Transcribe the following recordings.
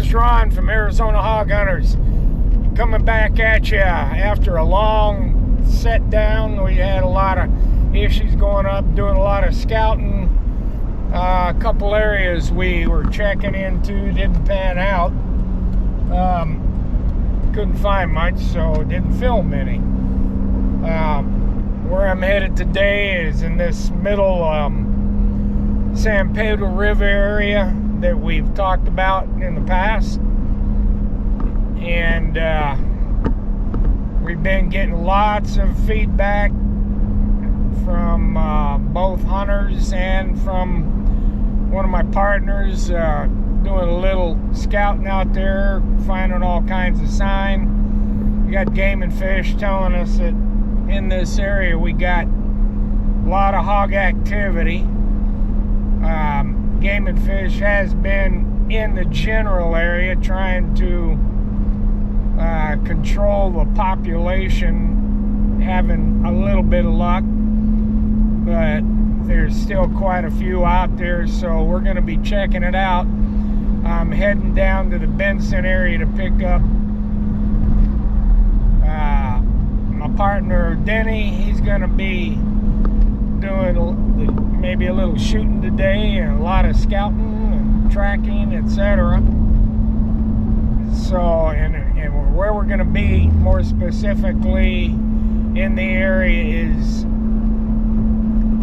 is Ron from Arizona Hog Hunters, coming back at you after a long set down. We had a lot of issues going up, doing a lot of scouting. A couple areas we were checking into didn't pan out. Couldn't find much, so didn't film any. Where I'm headed today is in this middle San Pedro River area that we've talked about in the past, and we've been getting lots of feedback from both hunters and from one of my partners doing a little scouting out there, finding all kinds of sign. We got Game and Fish telling us that in this area we got a lot of hog activity. Game and Fish has been in the general area trying to control the population, having a little bit of luck, but there's still quite a few out there, so we're going to be checking it out. I'm heading down to the Benson area to pick up my partner Denny. He's going to be doing maybe a little shooting today and a lot of scouting and tracking, etc. So, and where we're going to be more specifically in the area is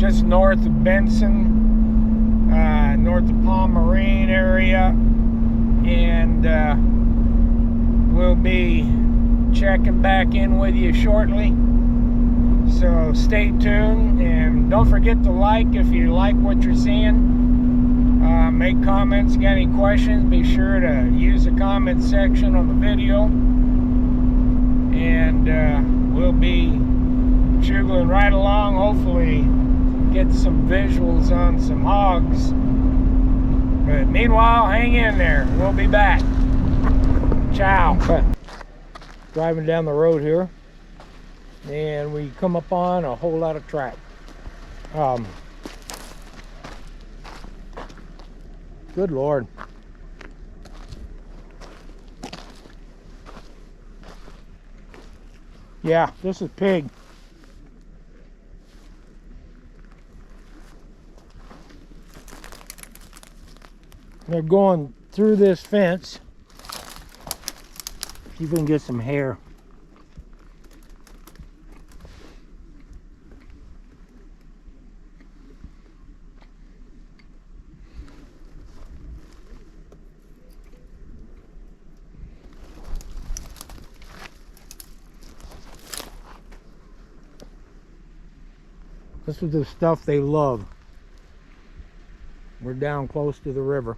just north of Benson, north of Palm Marine area, and we'll be checking back in with you shortly. So stay tuned, and don't forget to like if you like what you're seeing. Make comments, got any questions, be sure to use the comment section on the video, and we'll be shuggling right along, hopefully get some visuals on some hogs. But meanwhile, hang in there, we'll be back. Ciao. Driving down the road here, and we come up on a whole lot of track. Good Lord. Yeah, this is pig. They're going through this fence. See if we can get some hair. This is the stuff they love. We're down close to the river.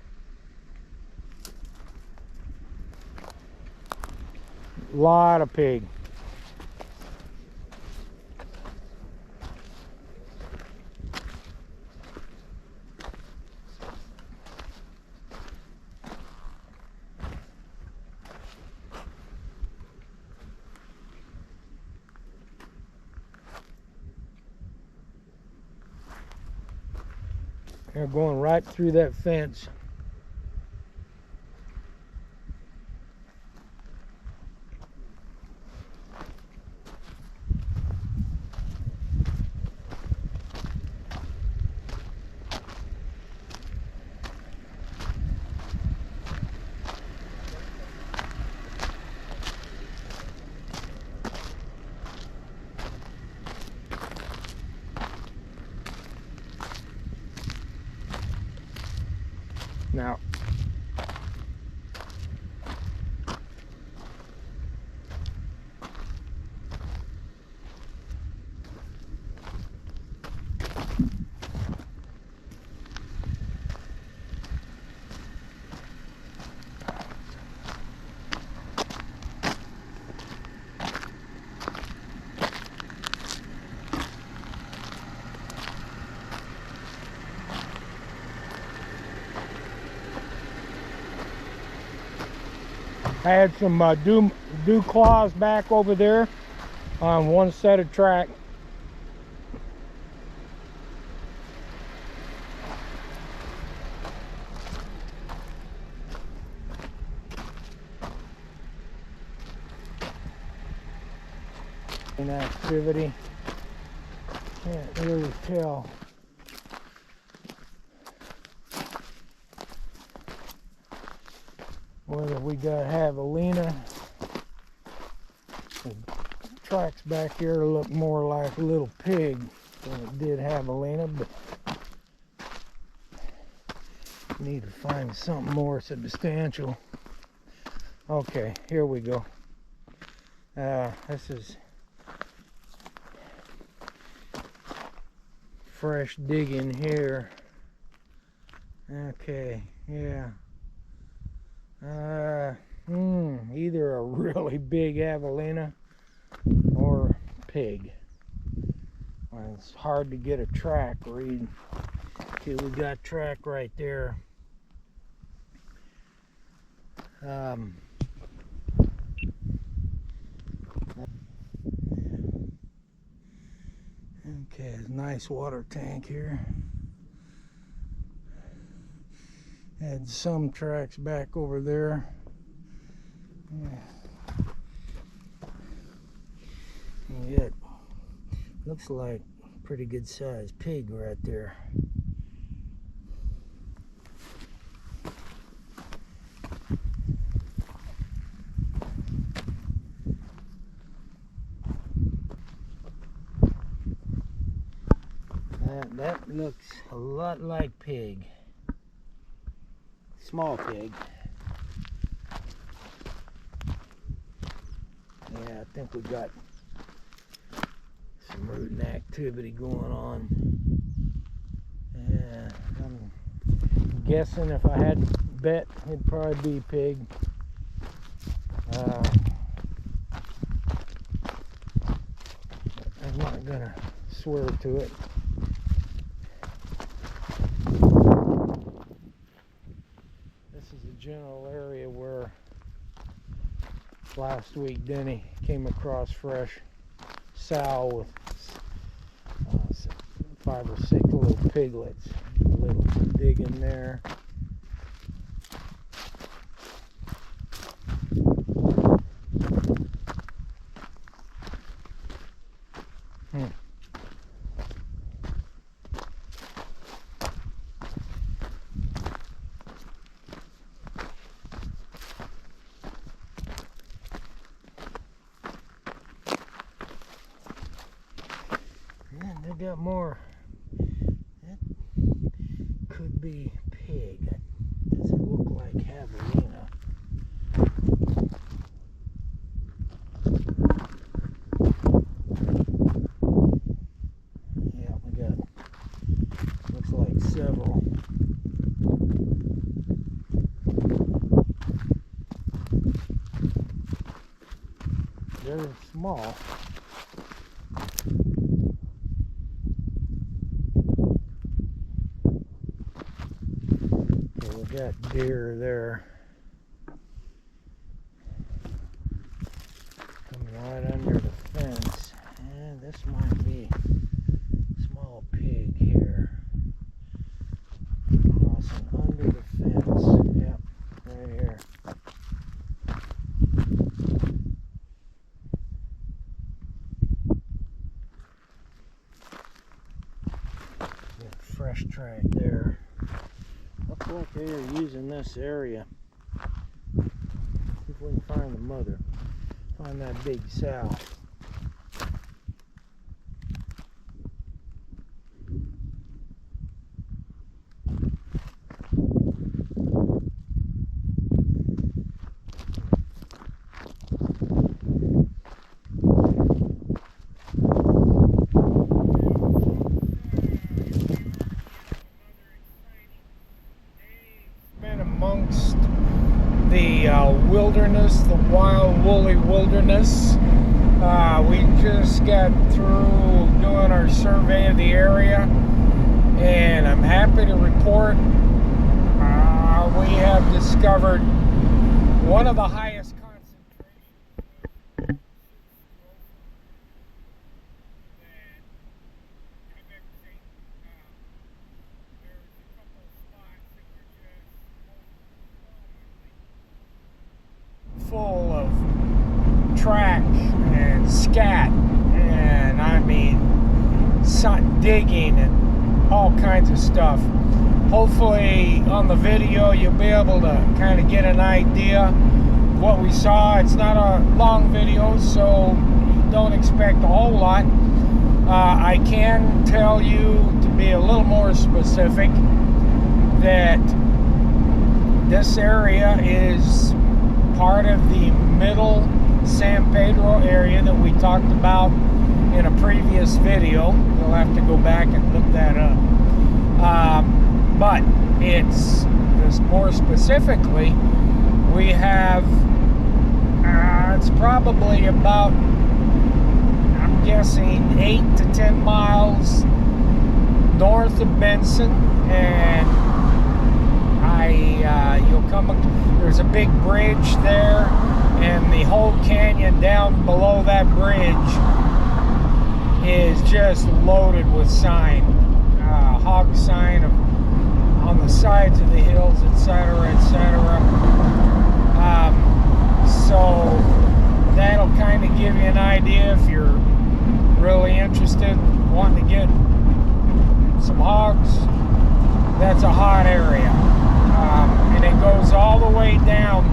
A lot of pig. They're going right through that fence. Now, I had some dew claws back over there on one set of track. In activity, can't really tell whether we got javelina. The tracks back here look more like a little pig than it did javelina, but need to find something more substantial. Okay, here we go. This is fresh digging here. Okay, yeah. Either a really big javelina or pig. Well, it's hard to get a track read. Okay, we got track right there. Okay, nice water tank here. Had some tracks back over there. Yeah, it looks like a pretty good sized pig right there. That looks a lot like pig. Small pig. Yeah, I think we got some rooting activity going on. Yeah, I'm guessing if I had to bet, it'd probably be pig. I'm not gonna swear to it. This is the general area where last week Denny came across fresh sow with 5 or 6 little piglets. A little dig in there. And they got more. That could be pig. That doesn't look like javelina. Yeah, we got, looks like several. They're small. Okay, we got deer there. Coming right under the fence. And this might be a small pig here. Crossing under the fence. Yep, right here. Fresh track there. Looks like they are using this area. See if we can find the mother. Find that big sow. Amongst the wilderness, the wild woolly wilderness. We just got through doing our survey of the area, and I'm happy to report we have discovered one of the highest concentrations full of track and scat digging and all kinds of stuff. Hopefully on the video you'll be able to kind of get an idea of what we saw. It's not a long video, so don't expect a whole lot. I can tell you, to be a little more specific, that this area is part of the middle San Pedro area that we talked about in a previous video. You'll have to go back and look that up. But it's just more specifically, we have it's probably about, I'm guessing, 8 to 10 miles north of Benson, and you'll come, there's a big bridge there, and the whole canyon down below that bridge is just loaded with sign, hog sign on the sides of the hills, etc., etc. So that'll kind of give you an idea if you're really interested, wanting to get some hogs. That's a hot area, and it goes all the way down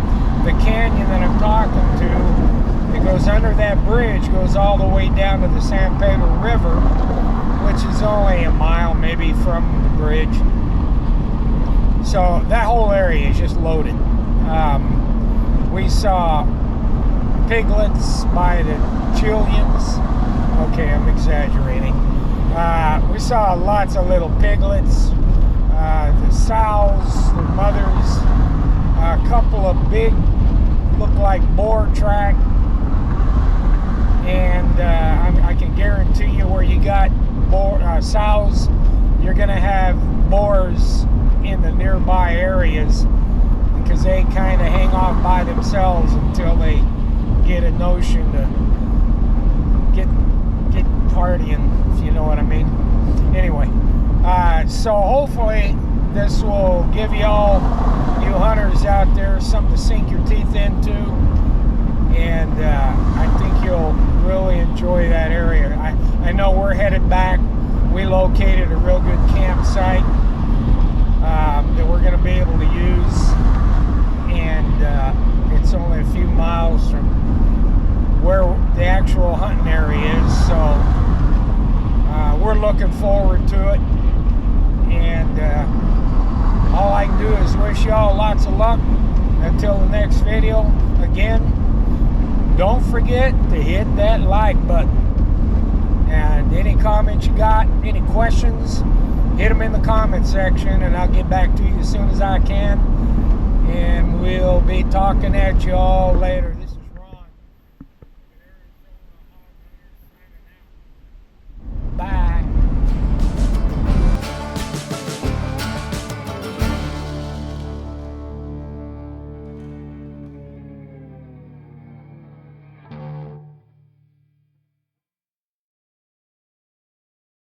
the canyon that I'm talking to. It goes under that bridge, goes all the way down to the San Pedro River, which is only a mile maybe from the bridge. So that whole area is just loaded. We saw piglets by the chillions. Okay, I'm exaggerating. We saw lots of little piglets, the sows, the mothers, a couple of big, look like boar track, and I can guarantee you where you got sows, you're going to have boars in the nearby areas, because they kind of hang off by themselves until they get a notion to get partying, if you know what I mean. Anyway, so hopefully this will give you all, you hunters out there, something to sink your teeth into, and I think you'll really enjoy that area. I know we're headed back. We located a real good campsite that we're going to be able to use, and it's only a few miles from where the actual hunting area is, so we're looking forward to it, and all I can do is wish y'all lots of luck until the next video. Again, don't forget to hit that like button, and any comments you got, any questions, hit them in the comment section, and I'll get back to you as soon as I can, and we'll be talking at you all later.